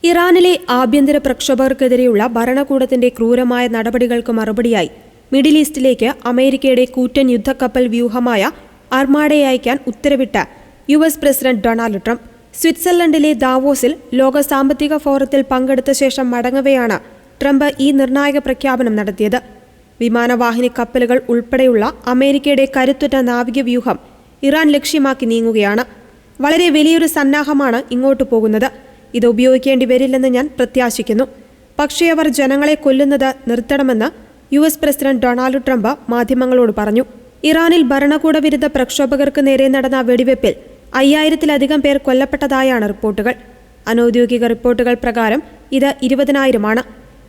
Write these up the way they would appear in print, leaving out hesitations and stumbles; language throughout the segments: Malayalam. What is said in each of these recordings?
ഇറാനിലെ ആഭ്യന്തര പ്രക്ഷോഭകർക്കെതിരെയുള്ള ഭരണകൂടത്തിന്റെ ക്രൂരമായ നടപടികൾക്ക് മറുപടിയായി മിഡിൽ ഈസ്റ്റിലേക്ക് അമേരിക്കയുടെ കൂറ്റൻ യുദ്ധക്കപ്പൽ വ്യൂഹമായ അർമാഡയെ അയക്കാൻ ഉത്തരവിട്ട യുഎസ് പ്രസിഡന്റ് ഡൊണാൾഡ് ട്രംപ് സ്വിറ്റ്സർലൻഡിലെ ദാവോസിൽ ലോക സാമ്പത്തിക ഫോറത്തിൽ പങ്കെടുത്ത ശേഷം മടങ്ങവെയാണ് ട്രംപ് ഈ നിർണായക പ്രഖ്യാപനം നടത്തിയത്. വിമാനവാഹിനി കപ്പലുകൾ ഉൾപ്പെടെയുള്ള അമേരിക്കയുടെ കരുത്തുറ്റ നാവിക വ്യൂഹം ഇറാൻ ലക്ഷ്യമാക്കി നീങ്ങുകയാണ്. വളരെ വലിയൊരു സന്നാഹമാണ് ഇങ്ങോട്ട് പോകുന്നത്. ഇത് ഉപയോഗിക്കേണ്ടി വരില്ലെന്ന് ഞാൻ പ്രത്യാശിക്കുന്നു. പക്ഷേ അവർ ജനങ്ങളെ കൊല്ലുന്നത് നിർത്തണമെന്ന് യുഎസ് പ്രസിഡന്റ് ഡൊണാൾഡ് ട്രംപ് മാധ്യമങ്ങളോട് പറഞ്ഞു. ഇറാനിൽ ഭരണകൂട വിരുദ്ധ പ്രക്ഷോഭകർക്ക് നേരെ നടന്ന വെടിവെപ്പിൽ 5000-ലധികം പേർ കൊല്ലപ്പെട്ടതായാണ് റിപ്പോർട്ടുകൾ. അനൌദ്യോഗിക റിപ്പോർട്ടുകൾ പ്രകാരം ഇത് 20,000-ആണ്.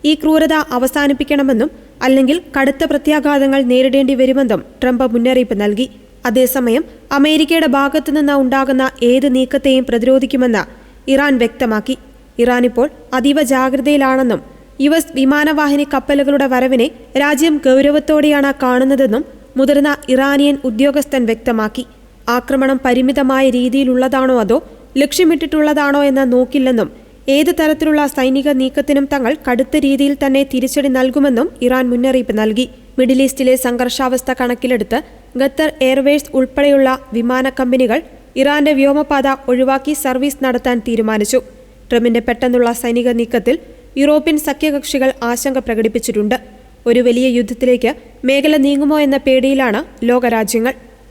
ഈ ക്രൂരത അവസാനിപ്പിക്കണമെന്നും അല്ലെങ്കിൽ കടുത്ത പ്രത്യാഘാതങ്ങൾ നേരിടേണ്ടി വരുമെന്നും ട്രംപ് മുന്നറിയിപ്പ് നൽകി. അതേസമയം അമേരിക്കയുടെ ഭാഗത്തുനിന്ന് ഉണ്ടാകുന്ന ഏത് നീക്കത്തെയും പ്രതിരോധിക്കുമെന്ന് ഇറാൻ വ്യക്തമാക്കി. ഇറാൻ ഇപ്പോൾ അതീവ ജാഗ്രതയിലാണെന്നും യുഎസ് വിമാനവാഹിനി കപ്പലുകളുടെ വരവിനെ രാജ്യം ഗൗരവത്തോടെയാണ് കാണുന്നതെന്നും മുതിർന്ന ഇറാനിയൻ ഉദ്യോഗസ്ഥൻ വ്യക്തമാക്കി. ആക്രമണം പരിമിതമായ രീതിയിലുള്ളതാണോ അതോ ലക്ഷ്യമിട്ടിട്ടുള്ളതാണോ എന്ന് നോക്കില്ലെന്നും ഏത് തരത്തിലുള്ള സൈനിക നീക്കത്തിനും തങ്ങൾ കടുത്ത രീതിയിൽ തന്നെ തിരിച്ചടി നൽകുമെന്നും ഇറാൻ മുന്നറിയിപ്പ് നൽകി. മിഡിൽ ഈസ്റ്റിലെ സംഘർഷാവസ്ഥ കണക്കിലെടുത്ത് ഖത്തർ എയർവേസ് ഉൾപ്പെടെയുള്ള വിമാന കമ്പനികൾ ഇറാന്റെ വ്യോമപാത ഒഴിവാക്കി സർവീസ് നടത്താൻ തീരുമാനിച്ചു. ട്രംപിന്റെ പെട്ടെന്നുള്ള സൈനിക നീക്കത്തിൽ യൂറോപ്യൻ സഖ്യകക്ഷികൾ ആശങ്ക പ്രകടിപ്പിച്ചിട്ടുണ്ട്. ഒരു വലിയ യുദ്ധത്തിലേക്ക് മേഖല നീങ്ങുമോ എന്ന പേടിയിലാണ് ലോകരാജ്യങ്ങൾ.